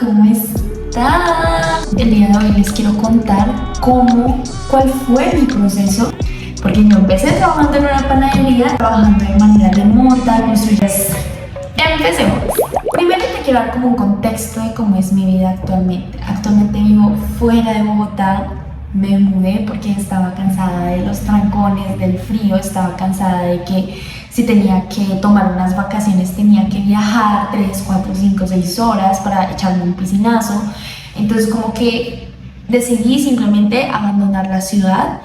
¿cómo están? El día de hoy les quiero contar cuál fue mi proceso, porque yo empecé trabajando en una panadería, trabajando de manera remota, empecemos. Primero te quiero dar como un contexto de cómo es mi vida actualmente. Actualmente vivo fuera de Bogotá. Me mudé porque estaba cansada de los trancones, del frío, estaba cansada de que si tenía que tomar unas vacaciones tenía que viajar 3, 4, 5, 6 horas para echarme un piscinazo. Entonces como que decidí simplemente abandonar la ciudad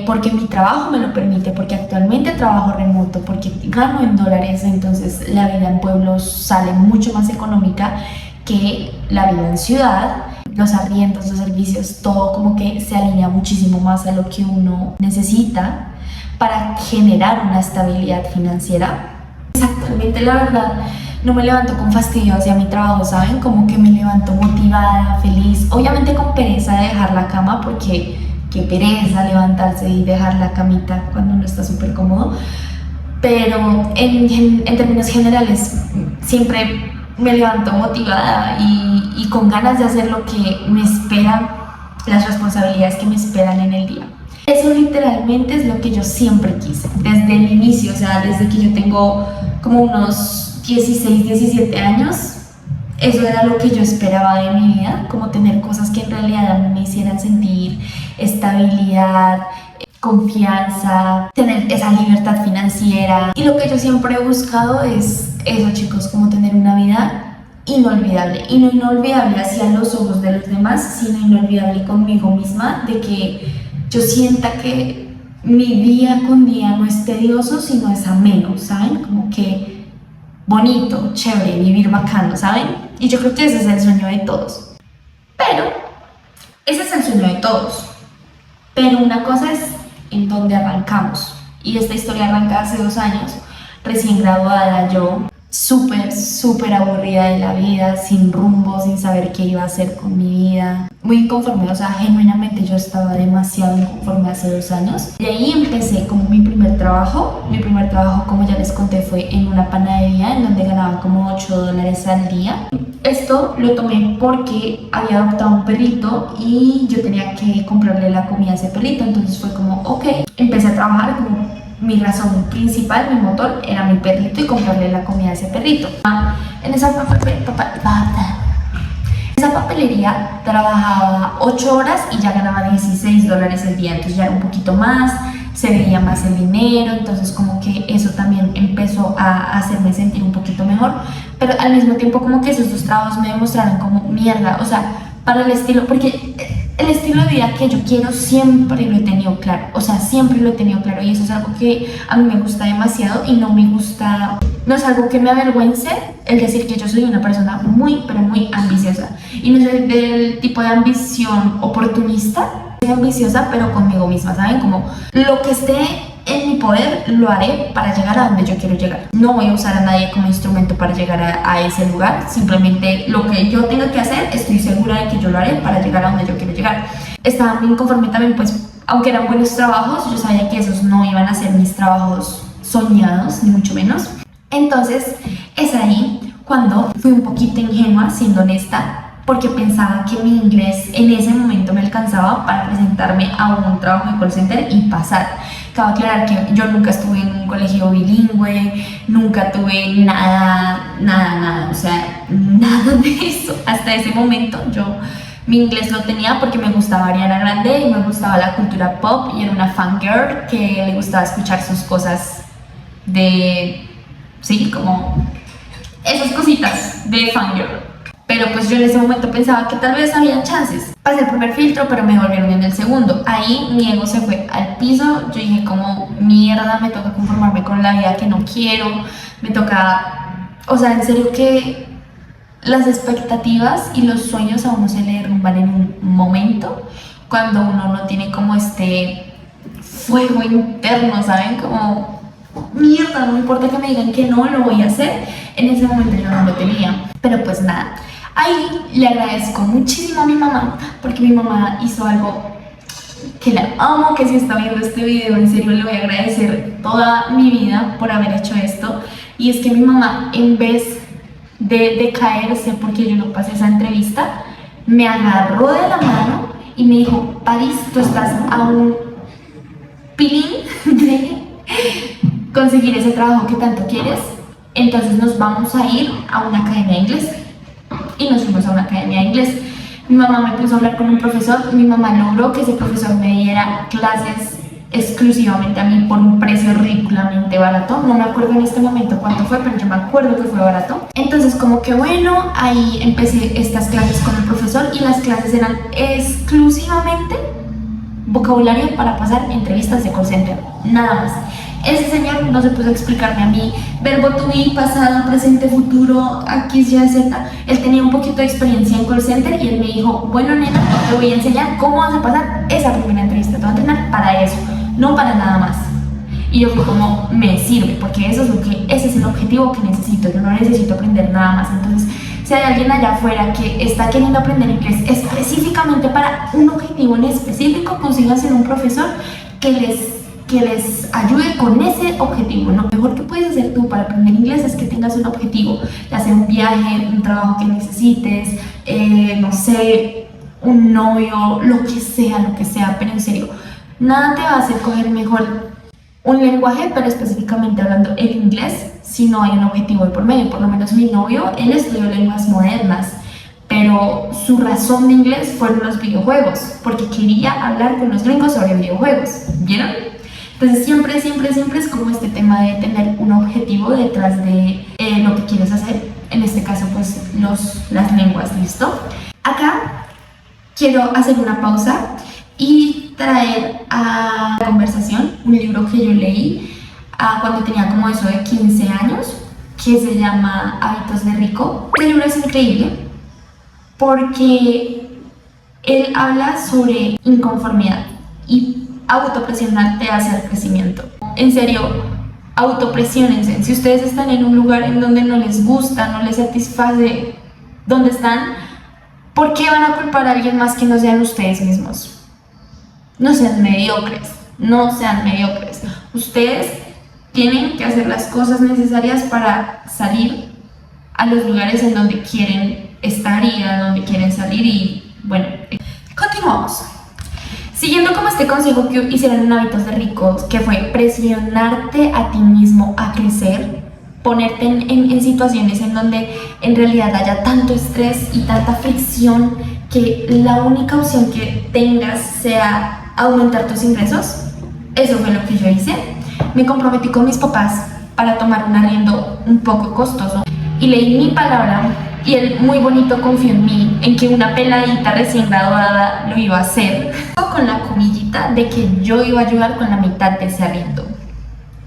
porque mi trabajo me lo permite, porque actualmente trabajo remoto, porque gano en dólares, entonces la vida en pueblos sale mucho más económica que la vida en ciudad. Los arriendos, los servicios, todo como que se alinea muchísimo más a lo que uno necesita para generar una estabilidad financiera. Actualmente la verdad no me levanto con fastidio hacia mi trabajo, ¿saben? Como que me levanto motivada, feliz, obviamente con pereza de dejar la cama, porque qué pereza levantarse y dejar la camita cuando uno está súper cómodo, pero en términos generales siempre me levanto motivada y con ganas de hacer lo que me espera, las responsabilidades que me esperan en el día. Eso literalmente es lo que yo siempre quise, desde el inicio, o sea, desde que yo tengo como unos 16, 17 años, eso era lo que yo esperaba de mi vida, como tener cosas que en realidad a mí me hicieran sentir estabilidad, confianza, tener esa libertad financiera. Y lo que yo siempre he buscado es eso, chicos, como tener una vida inolvidable, y no inolvidable hacia los ojos de los demás, sino inolvidable conmigo misma, de que yo sienta que mi día con día no es tedioso, sino es ameno, ¿saben? Como que bonito, chévere, vivir bacano, ¿saben? Y yo creo que ese es el sueño de todos. Ese es el sueño de todos. Pero una cosa es en donde arrancamos. Y esta historia arranca hace 2 años, recién graduada yo, súper aburrida de la vida, sin rumbo, sin saber qué iba a hacer con mi vida, muy inconforme, o sea, genuinamente yo estaba demasiado inconforme hace 2 años. Y ahí empecé como mi primer trabajo, como ya les conté, fue en una panadería en donde ganaba como $8 al día. Esto lo tomé porque había adoptado un perrito y yo tenía que comprarle la comida a ese perrito, entonces fue como, ok, empecé a trabajar como mi razón principal, mi motor, era mi perrito y comprarle la comida a ese perrito. En esa papelería trabajaba 8 horas y ya ganaba $16 al día, entonces ya era un poquito más, se veía más el dinero, entonces como que eso también empezó a hacerme sentir un poquito mejor, pero al mismo tiempo como que esos 2 trabajos me demostraron como mierda, o sea, para el estilo, porque el estilo de vida que yo quiero siempre lo he tenido claro, o sea, siempre lo he tenido claro, y eso es algo que a mí me gusta demasiado y no me gusta, no es algo que me avergüence el decir que yo soy una persona muy, pero muy ambiciosa, y no soy del tipo de ambición oportunista, soy ambiciosa pero conmigo misma, ¿saben? Como lo que esté en mi poder lo haré para llegar a donde yo quiero llegar. No voy a usar a nadie como instrumento para llegar a ese lugar, simplemente lo que yo tenga que hacer, estoy segura de que yo lo haré para llegar a donde yo quiero llegar. Estaba muy inconforme también, pues, aunque eran buenos trabajos, yo sabía que esos no iban a ser mis trabajos soñados, ni mucho menos. Entonces, es ahí cuando fui un poquito ingenua, siendo honesta, porque pensaba que mi inglés en ese momento me alcanzaba para presentarme a un trabajo de call center y pasar. Cabe aclarar que yo nunca estuve en un colegio bilingüe, nunca tuve nada, o sea, nada de eso. Hasta ese momento mi inglés lo tenía porque me gustaba Ariana Grande y me gustaba la cultura pop y era una fangirl que le gustaba escuchar sus cosas como esas cositas de fangirl. Pero pues yo en ese momento pensaba que tal vez había chances. Pasé el primer filtro, pero me volvieron en el segundo. Ahí mi ego se fue al piso. Yo dije como, mierda, me toca conformarme con la vida que no quiero. Me toca, o sea, en serio que las expectativas y los sueños a uno se le derrumban en un momento cuando uno no tiene como este fuego interno, ¿saben? Como, mierda, no me importa que me digan que no, lo voy a hacer. En ese momento yo no lo tenía. Pero pues nada. Ahí le agradezco muchísimo a mi mamá, porque mi mamá hizo algo que la amo, que si está viendo este video, en serio le voy a agradecer toda mi vida por haber hecho esto. Y es que mi mamá, en vez de caerse porque yo no pasé esa entrevista, entrevista, me agarró de la mano y me dijo, Paris, tú estás a un pilín de conseguir ese trabajo que tanto quieres, entonces nos vamos a ir a una academia de inglés. Y nos fuimos a una academia de inglés. Mi mamá me puso a hablar con un profesor, mi mamá logró que ese profesor me diera clases exclusivamente a mí por un precio ridículamente barato. No me acuerdo en este momento cuánto fue, pero yo me acuerdo que fue barato. Entonces como que bueno, ahí empecé estas clases con el profesor y las clases eran exclusivamente vocabulario para pasar entrevistas de call center, nada más. Ese señor no se puso a explicarme a mí verbo to be, pasado, presente, futuro, X, Y, Z. Él tenía un poquito de experiencia en call center y él me dijo, bueno nena, te voy a enseñar cómo vas a pasar esa primera entrevista, te voy a entrenar para eso, no para nada más. Y yo fui como, me sirve, porque ese es el objetivo que necesito, yo no necesito aprender nada más. Entonces, si hay alguien allá afuera que está queriendo aprender inglés específicamente para un objetivo en específico, consíganse un profesor que les ayude con ese objetivo. Lo mejor que puedes hacer tú para aprender inglés es que tengas un objetivo, ya sea un viaje, un trabajo que necesites, no sé, un novio, lo que sea, pero en serio, nada te va a hacer coger mejor un lenguaje, pero específicamente hablando el inglés, si no hay un objetivo de por medio. Por lo menos mi novio, él estudió lenguas modernas, pero su razón de inglés fueron los videojuegos, porque quería hablar con los gringos sobre videojuegos, ¿vieron? Entonces siempre es como este tema de tener un objetivo detrás de lo que quieres hacer, en este caso pues las lenguas, ¿listo? Acá quiero hacer una pausa y traer a la conversación un libro que yo leí cuando tenía como eso de 15 años, que se llama Hábitos de Rico. Este libro es increíble porque él habla sobre inconformidad y autopresionarte hacia el crecimiento. En serio, autopresiónense. Si ustedes están en un lugar en donde no les gusta, no les satisface donde están, ¿por qué van a culpar a alguien más que no sean ustedes mismos? No sean mediocres, no sean mediocres. Ustedes tienen que hacer las cosas necesarias para salir a los lugares en donde quieren estar y a donde quieren salir. Y bueno, continuamos. Siguiendo como este consejo que hicieron en Hábitos de Ricos, que fue presionarte a ti mismo a crecer, ponerte en situaciones en donde en realidad haya tanto estrés y tanta fricción que la única opción que tengas sea aumentar tus ingresos. Eso fue lo que yo hice. Me comprometí con mis papás para tomar un arriendo un poco costoso y leí mi palabra y él muy bonito confió en mí, en que una peladita recién graduada lo iba a hacer, con la comillita de que yo iba a ayudar con la mitad de ese arriendo.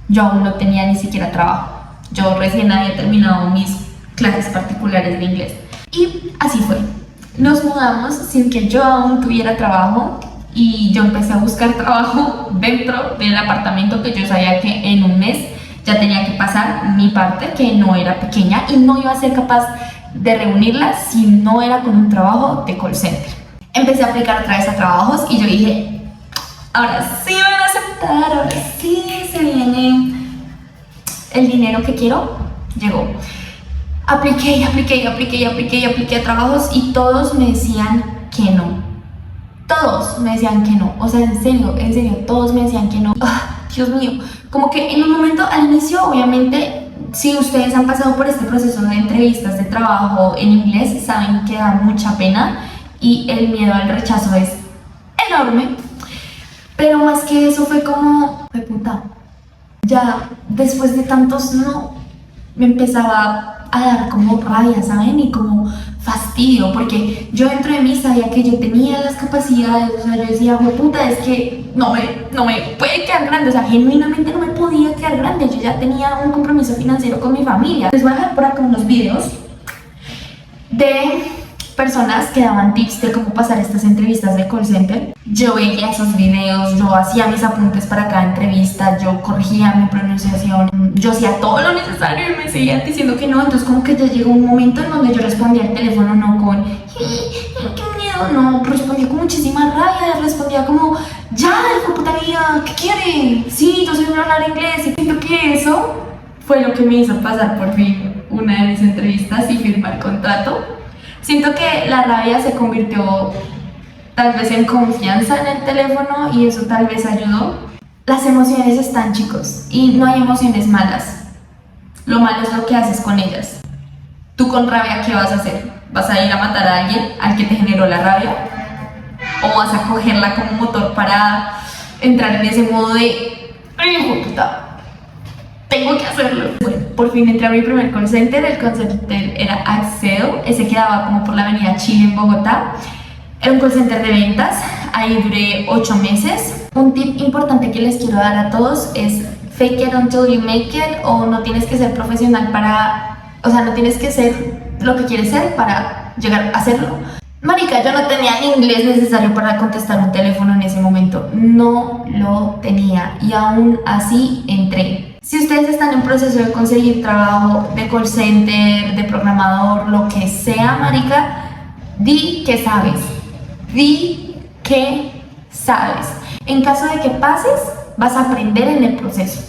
Yo aún no tenía ni siquiera trabajo, yo recién había terminado mis clases particulares de inglés y así fue. Nos mudamos sin que yo aún tuviera trabajo y yo empecé a buscar trabajo dentro del apartamento que yo sabía que en un mes ya tenía que pasar mi parte, que no era pequeña y no iba a ser capaz de reunirla si no era con un trabajo de call center. Empecé a aplicar otra vez a trabajos y yo dije, ahora sí me van a aceptar, ahora sí se viene el dinero que quiero. Llegó. Apliqué a trabajos y todos me decían que no. Todos me decían que no. O sea, en serio, todos me decían que no. Dios mío. Como que en un momento, al inicio, obviamente, si ustedes han pasado por este proceso de entrevistas de trabajo en inglés, saben que da mucha pena y el miedo al rechazo es enorme. Pero más que eso fue como, ¡qué puta! Ya después de tantos no, me empezaba a dar como rabia, ¿saben? Y como fastidio, porque yo dentro de mí sabía que yo tenía las capacidades, o sea, yo decía, puta, es que no me puede quedar grande, o sea, genuinamente no me podía quedar grande, yo ya tenía un compromiso financiero con mi familia. Les voy a dejar por acá unos videos de personas que daban tips de cómo pasar estas entrevistas de call center. Yo veía esos videos, yo hacía mis apuntes para cada entrevista, yo corregía mi pronunciación, yo hacía todo lo necesario y me seguían diciendo que no. Entonces como que ya llegó un momento en donde yo respondía al teléfono no con qué miedo, no, respondía con muchísima rabia, respondía como ya, hijo de puta vida, ¿qué quiere? Sí, yo soy una hablar inglés. Y siento que eso fue lo que me hizo pasar por fin una de mis entrevistas y firmar contrato. Siento que la rabia se convirtió tal vez en confianza en el teléfono y eso tal vez ayudó. Las emociones están, chicos, y no hay emociones malas. Lo malo es lo que haces con ellas. Tú con rabia, ¿qué vas a hacer? ¿Vas a ir a matar a alguien al que te generó la rabia? ¿O vas a cogerla como motor para entrar en ese modo de ¡ay, hijo de puta! Tengo que hacerlo. Bueno, por fin entré a mi primer call center. El call center era Acceo. Ese quedaba como por la avenida Chile en Bogotá. Era un call center de ventas. Ahí duré 8 meses. Un tip importante que les quiero dar a todos es fake it until you make it, o no tienes que ser profesional o sea, no tienes que ser lo que quieres ser para llegar a hacerlo. Marica, yo no tenía el inglés necesario para contestar un teléfono en ese momento. No lo tenía y aún así entré. Si ustedes están en proceso de conseguir trabajo de call center, de programador, lo que sea, marica, di que sabes. Di que sabes. En caso de que pases, vas a aprender en el proceso.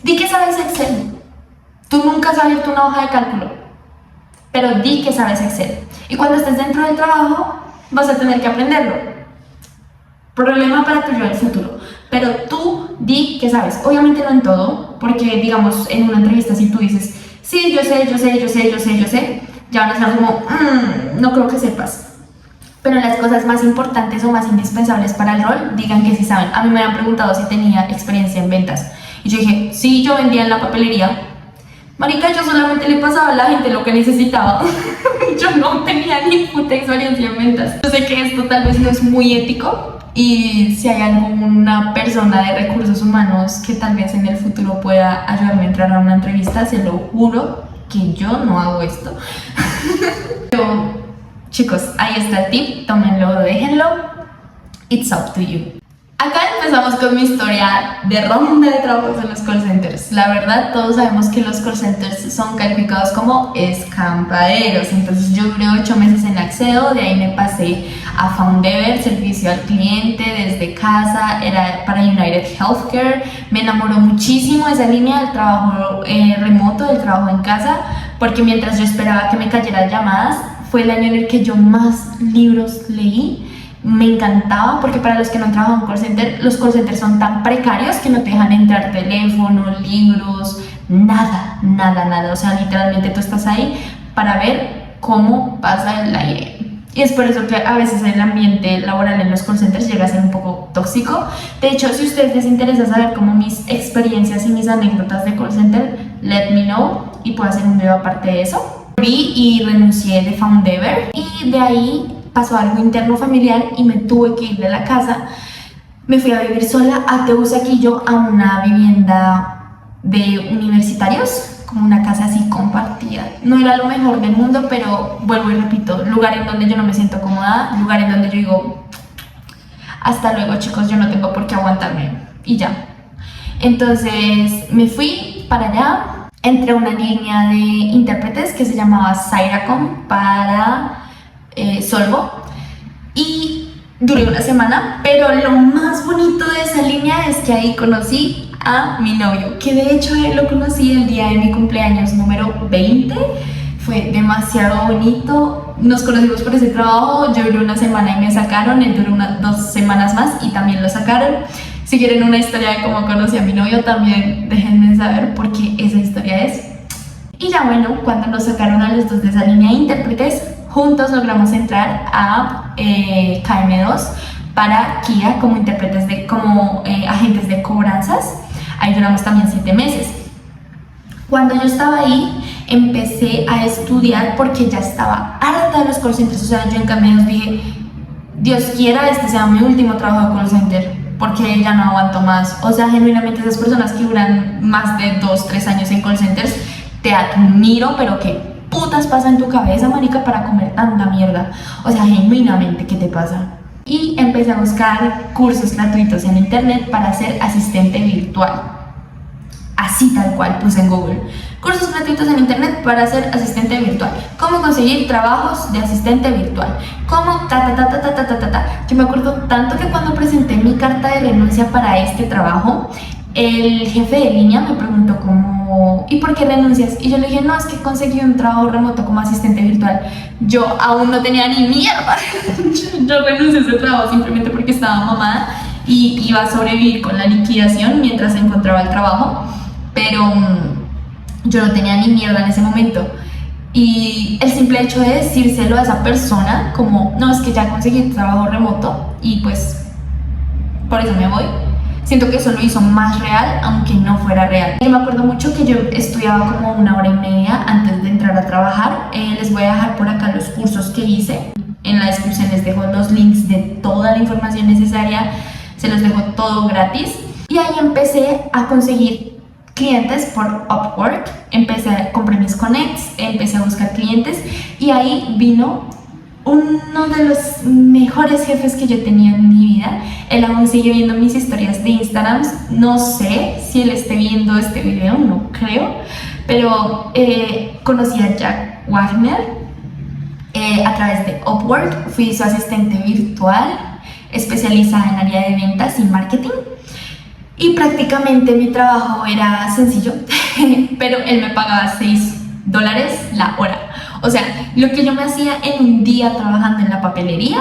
Di que sabes Excel. Tú nunca has abierto una hoja de cálculo, pero di que sabes Excel. Y cuando estés dentro del trabajo, vas a tener que aprenderlo. Problema para tu yo del futuro. Pero tú di que sabes. Obviamente no en todo, porque digamos en una entrevista si tú dices, sí, yo sé, ya van a estar como, no creo que sepas. Pero las cosas más importantes o más indispensables para el rol, digan que sí saben. A mí me habían preguntado si tenía experiencia en ventas. Y yo dije, sí, yo vendía en la papelería. Marica, yo solamente le pasaba a la gente lo que necesitaba. Yo no tenía ni puta experiencia en ventas. Yo sé que esto tal vez no es muy ético. Y si hay alguna persona de recursos humanos que tal vez en el futuro pueda ayudarme a entrar a una entrevista, se lo juro que yo no hago esto. Pero, chicos, ahí está el tip, tómenlo, déjenlo. It's up to you. Acá empezamos con mi historia de ronda de trabajos en los call centers. La verdad, todos sabemos que los call centers son calificados como escampaderos. Entonces yo duré 8 meses en Acceo, de ahí me pasé a Foundever, servicio al cliente desde casa, era para United Healthcare. Me enamoró muchísimo esa línea del trabajo remoto, del trabajo en casa, porque mientras yo esperaba que me cayeran llamadas, fue el año en el que yo más libros leí. Me encantaba porque para los que no han trabajado en call center, los call centers son tan precarios que no te dejan entrar teléfono, libros, nada. O sea, literalmente tú estás ahí para ver cómo pasa el aire. Y es por eso que a veces el ambiente laboral en los call centers llega a ser un poco tóxico. De hecho, si a ustedes les interesa saber cómo mis experiencias y mis anécdotas de call center, let me know y puedo hacer un video aparte de eso. Vi y renuncié de Foundever y de ahí pasó algo interno familiar y me tuve que ir de la casa. Me fui a vivir sola a Teusaquillo, a una vivienda de universitarios, como una casa así compartida. No era lo mejor del mundo, pero vuelvo y repito, lugar en donde yo no me siento cómoda, lugar en donde yo digo, hasta luego chicos, yo no tengo por qué aguantarme y ya. Entonces me fui para allá, entré a una línea de intérpretes que se llamaba Sairacom para Solvo y duré una semana, pero lo más bonito de esa línea es que ahí conocí a mi novio, que de hecho lo conocí el día de mi cumpleaños número 20. Fue demasiado bonito, nos conocimos por ese trabajo, yo duré una semana y me sacaron, él duró 2 semanas más y también lo sacaron. Si quieren una historia de cómo conocí a mi novio, también déjenme saber porque esa historia es. Y ya bueno, cuando nos sacaron a los dos de esa línea de intérpretes, juntos logramos entrar a KM2 para Kia como intérpretes como agentes de cobranzas. Ahí duramos también 7 meses. Cuando yo estaba ahí, empecé a estudiar porque ya estaba harta de los call centers. O sea, yo en KM2 dije, Dios quiera este sea mi último trabajo de call center, porque ya no aguanto más. O sea, genuinamente esas personas que duran más de 2-3 años en call centers, te admiro, pero qué putas pasa en tu cabeza, marica, para comer tanta mierda. O sea, genuinamente, ¿qué te pasa? Y empecé a buscar cursos gratuitos en internet para ser asistente virtual. Así tal cual puse en Google. Cursos gratuitos en internet para ser asistente virtual. Cómo conseguir trabajos de asistente virtual. Cómo Yo me acuerdo tanto que cuando presenté mi carta de renuncia para este trabajo, el jefe de línea me preguntó como, ¿y por qué renuncias? Y yo le dije, no, es que conseguí un trabajo remoto como asistente virtual. Yo aún no tenía ni mierda. Yo renuncié a ese trabajo simplemente porque estaba mamada y iba a sobrevivir con la liquidación mientras encontraba el trabajo, pero yo no tenía ni mierda en ese momento. Y el simple hecho de decírselo a esa persona, como, no, es que ya conseguí un trabajo remoto y pues por eso me voy, siento que eso lo hizo más real, aunque no fuera real. Yo me acuerdo mucho que yo estudiaba como 1 hora y media antes de entrar a trabajar. Les voy a dejar por acá los cursos que hice. En la descripción les dejo los links de toda la información necesaria, se los dejo todo gratis. Y ahí empecé a conseguir clientes por Upwork, compré mis connects, empecé a buscar clientes y ahí vino uno de los mejores jefes que yo he tenido en mi vida. Él aún sigue viendo mis historias de Instagram, no sé si él esté viendo este video, no creo, pero conocí a Jack Wagner a través de Upwork. Fui su asistente virtual especializada en área de ventas y marketing. Y prácticamente mi trabajo era sencillo, pero él me pagaba $6 la hora. O sea, lo que yo me hacía en un día trabajando en la papelería,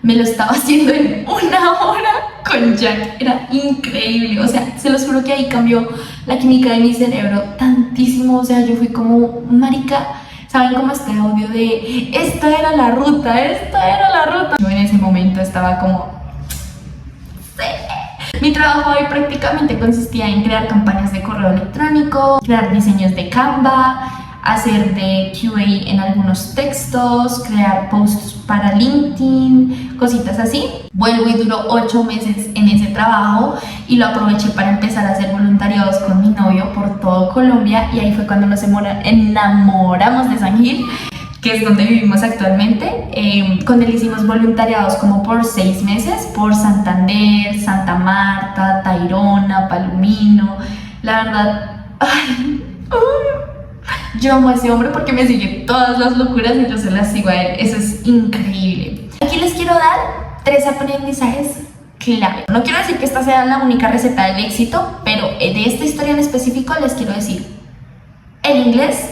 me lo estaba haciendo en 1 hora con Jack. Era increíble. O sea, se los juro que ahí cambió la química de mi cerebro tantísimo. O sea, yo fui como, marica, ¿saben cómo este audio de esta era la ruta, esta era la ruta? Yo en ese momento estaba como, sí. Mi trabajo hoy prácticamente consistía en crear campañas de correo electrónico, crear diseños de Canva, hacer de QA en algunos textos, crear posts para LinkedIn, cositas así. Vuelvo y duró 8 meses en ese trabajo y lo aproveché para empezar a hacer voluntariados con mi novio por todo Colombia, y ahí fue cuando nos enamoramos de San Gil, que es donde vivimos actualmente. Con él hicimos voluntariados como por 6 meses, por Santander, Santa Marta, Tayrona, Palomino. La verdad, yo amo a ese hombre porque me sigue todas las locuras y yo se las sigo a él. Eso es increíble. Aquí les quiero dar 3 aprendizajes clave. No quiero decir que esta sea la única receta del éxito, pero de esta historia en específico les quiero decir: el inglés,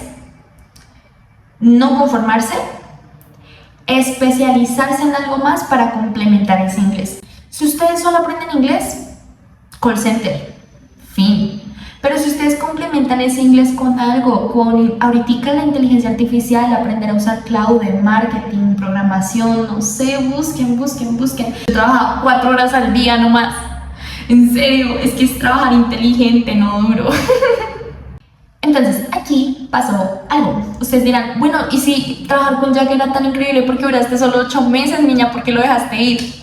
no conformarse, especializarse en algo más para complementar ese inglés. Si ustedes solo aprenden inglés, call center, fin. Pero si ustedes complementan ese inglés con algo, con ahorita la inteligencia artificial, aprender a usar cloud, marketing, programación, no sé, busquen. Yo trabajo 4 horas al día nomás. En serio, es que es trabajar inteligente, no duro. Entonces, aquí pasó algo. Ustedes dirán, bueno, ¿y si trabajar con Jack era tan increíble? ¿Por qué duraste solo 8 meses, niña? ¿Por qué lo dejaste ir?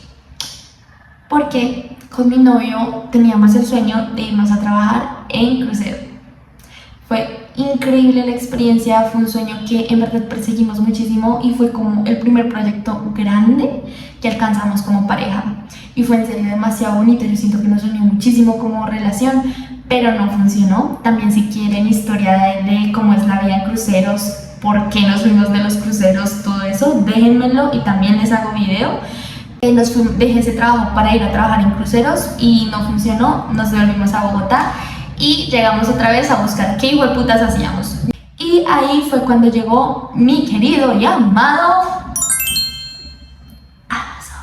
Porque con mi novio teníamos el sueño de irnos a trabajar en crucero. Fue increíble la experiencia, fue un sueño que en verdad perseguimos muchísimo y fue como el primer proyecto grande que alcanzamos como pareja. Y fue en serio demasiado bonito, yo siento que nos unió muchísimo como relación, pero no funcionó. También si quieren historia de cómo es la vida en cruceros, por qué nos fuimos de los cruceros, todo eso, déjenmelo y también les hago video. Dejé ese trabajo para ir a trabajar en cruceros y no funcionó, nos devolvimos a Bogotá y llegamos otra vez a buscar qué hijueputas hacíamos. Y ahí fue cuando llegó mi querido y amado Amazon.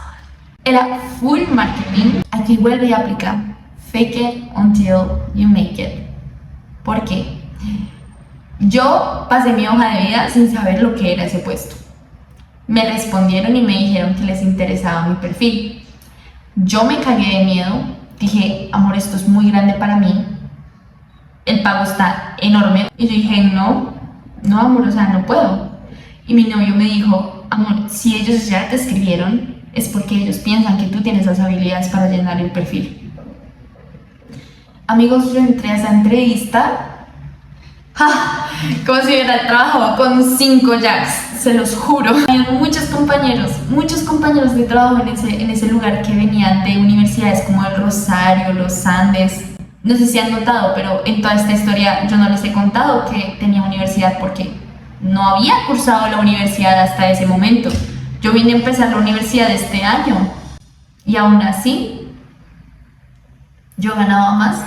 Era full marketing. Aquí vuelve y aplica fake it until you make it. ¿Por qué? Yo pasé mi hoja de vida sin saber lo que era ese puesto. Me respondieron y me dijeron que les interesaba mi perfil. Yo me cagué de miedo, dije, amor, esto es muy grande para mí, el pago está enorme. Y yo dije, no, amor, o sea, no puedo. Y mi novio me dijo, amor, si ellos ya te escribieron, es porque ellos piensan que tú tienes las habilidades para llenar el perfil. Amigos, yo entré a esa entrevista como si hubiera trabajado con 5 Jacks, se los juro. Había muchos compañeros de trabajo en ese lugar que venían de universidades como el Rosario, los Andes. No sé si han notado, pero en toda esta historia yo no les he contado que tenía universidad porque no había cursado la universidad hasta ese momento. Yo vine a empezar la universidad este año y aún así yo ganaba más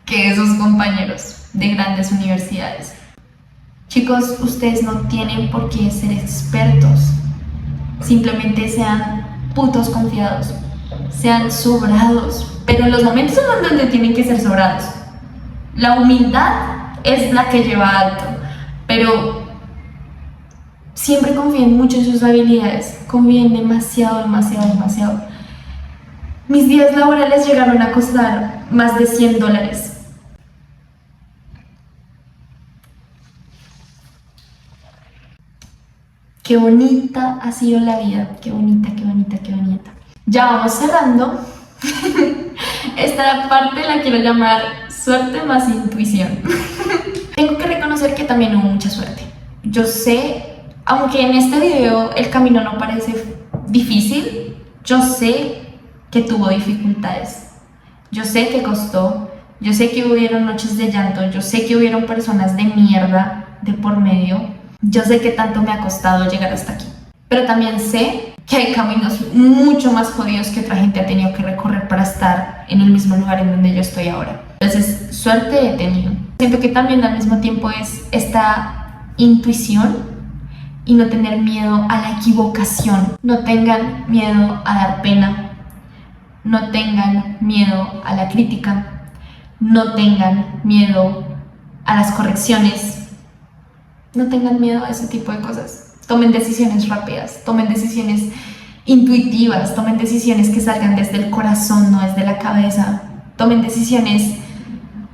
que esos compañeros. de grandes universidades. Chicos, ustedes no tienen por qué ser expertos, simplemente sean putos confiados, sean sobrados, pero en los momentos en donde tienen que ser sobrados. La humildad es la que lleva alto, pero siempre confíen mucho en sus habilidades, confíen demasiado. Mis días laborales llegaron a costar más de $100. Qué bonita ha sido la vida, qué bonita. Ya vamos cerrando. Esta parte la quiero llamar suerte más intuición. Tengo que reconocer que también hubo mucha suerte. Yo sé, aunque en este video el camino no parece difícil, yo sé que tuvo dificultades. Yo sé que costó, yo sé que hubieron noches de llanto, yo sé que hubieron personas de mierda de por medio. Yo sé que tanto me ha costado llegar hasta aquí, pero también sé que hay caminos mucho más jodidos que otra gente ha tenido que recorrer para estar en el mismo lugar en donde yo estoy ahora. Entonces, suerte he tenido. Siento que también al mismo tiempo es esta intuición y no tener miedo a la equivocación. No tengan miedo a dar pena, no tengan miedo a la crítica, no tengan miedo a las correcciones. No tengan miedo a ese tipo de cosas. Tomen decisiones rápidas, tomen decisiones intuitivas, tomen decisiones que salgan desde el corazón, no desde la cabeza. Tomen decisiones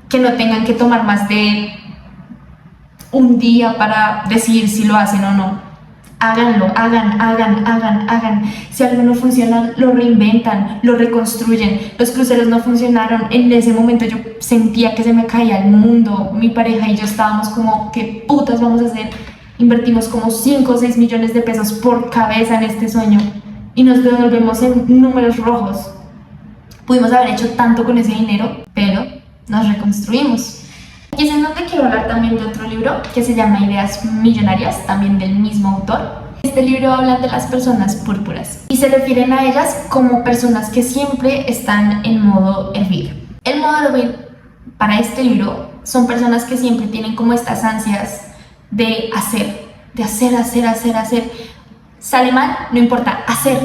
que no tengan que tomar más de un día para decidir si lo hacen o no. Háganlo, hagan. Si algo no funciona, lo reinventan, lo reconstruyen. Los cruceros no funcionaron. En ese momento yo sentía que se me caía el mundo. Mi pareja y yo estábamos como, ¿qué putas vamos a hacer? Invertimos como 5 o 6 millones de pesos por cabeza en este sueño y nos devolvemos en números rojos. Pudimos haber hecho tanto con ese dinero, pero nos reconstruimos. Y es en donde quiero hablar también de otro libro que se llama Ideas Millonarias, también del mismo autor. Este libro habla de las personas púrpuras y se refieren a ellas como personas que siempre están en modo hervir. El modo hervir para este libro son personas que siempre tienen como estas ansias de hacer. Sale mal, no importa, hacer.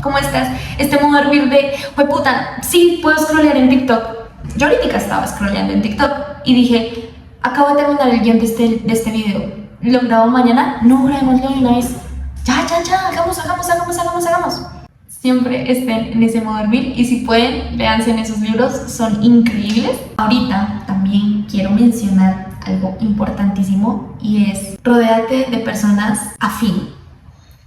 Como este modo hervir de, puta, sí puedo scrollear en TikTok. Yo ahorita estaba scrolleando en TikTok y dije, acabo de terminar el guión de este video. ¿Lo grabo mañana? No, grabémoslo de una vez. Ya, hagamos. Siempre estén en ese modo hervir y si pueden, léanse en esos libros, son increíbles. Ahorita también quiero mencionar algo importantísimo y es rodéate de personas afín.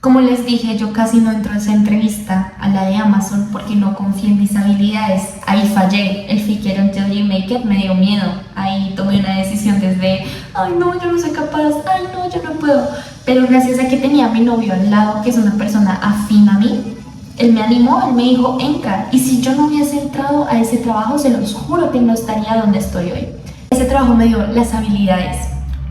Como les dije, yo casi no entro a esa entrevista, a la de Amazon, porque no confío en mis habilidades. Ahí fallé, el fake it until you make it me dio miedo. Ahí tomé una decisión desde, ay no, yo no soy capaz, ay no, yo no puedo. Pero gracias a que tenía a mi novio al lado, que es una persona afín a mí, él me animó, él me dijo, entra. Y si yo no hubiese entrado a ese trabajo, se los juro que no estaría donde estoy hoy. Ese trabajo me dio las habilidades,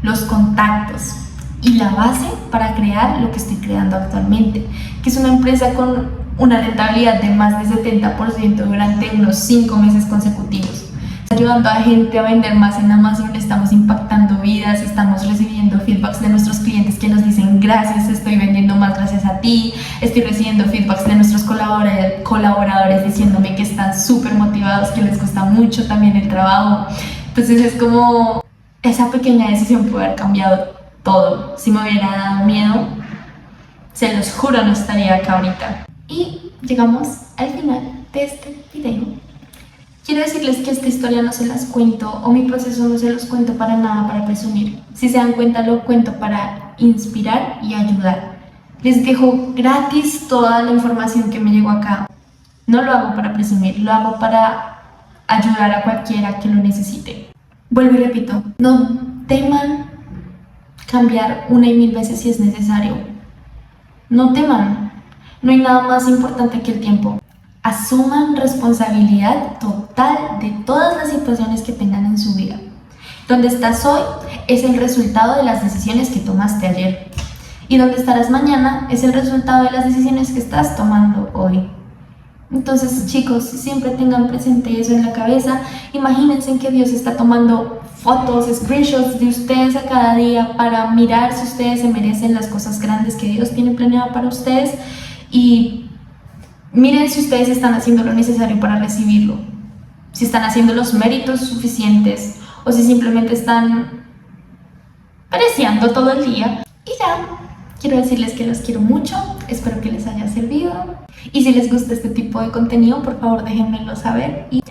los contactos y la base para crear lo que estoy creando actualmente, que es una empresa con una rentabilidad de más de 70% durante unos 5 meses consecutivos. Ayudando a gente a vender más en Amazon, estamos impactando vidas, estamos recibiendo feedbacks de nuestros clientes que nos dicen gracias, estoy vendiendo más gracias a ti, estoy recibiendo feedbacks de nuestros colaboradores diciéndome que están súper motivados, que les gusta mucho también el trabajo. Entonces es como esa pequeña decisión puede haber cambiado todo. Si me hubiera dado miedo, se los juro no estaría acá ahorita. Y llegamos al final de este video. Quiero decirles que esta historia no se las cuento o mi proceso no se los cuento para nada para presumir. Si se dan cuenta, lo cuento para inspirar y ayudar. Les dejo gratis toda la información que me llegó acá. No lo hago para presumir, lo hago para ayudar a cualquiera que lo necesite. Vuelvo y repito, no teman cambiar 1 y 1000 veces si es necesario. No teman, no hay nada más importante que el tiempo. Asuman responsabilidad total de todas las situaciones que tengan en su vida. Donde estás hoy es el resultado de las decisiones que tomaste ayer. Y donde estarás mañana es el resultado de las decisiones que estás tomando hoy. Entonces, chicos, siempre tengan presente eso en la cabeza. Imagínense que Dios está tomando fotos, screenshots de ustedes a cada día para mirar si ustedes se merecen las cosas grandes que Dios tiene planeado para ustedes, y miren si ustedes están haciendo lo necesario para recibirlo, si están haciendo los méritos suficientes o si simplemente están preciando todo el día. Y ya, quiero decirles que los quiero mucho, espero que les haya servido, y si les gusta este tipo de contenido, por favor déjenmelo saber y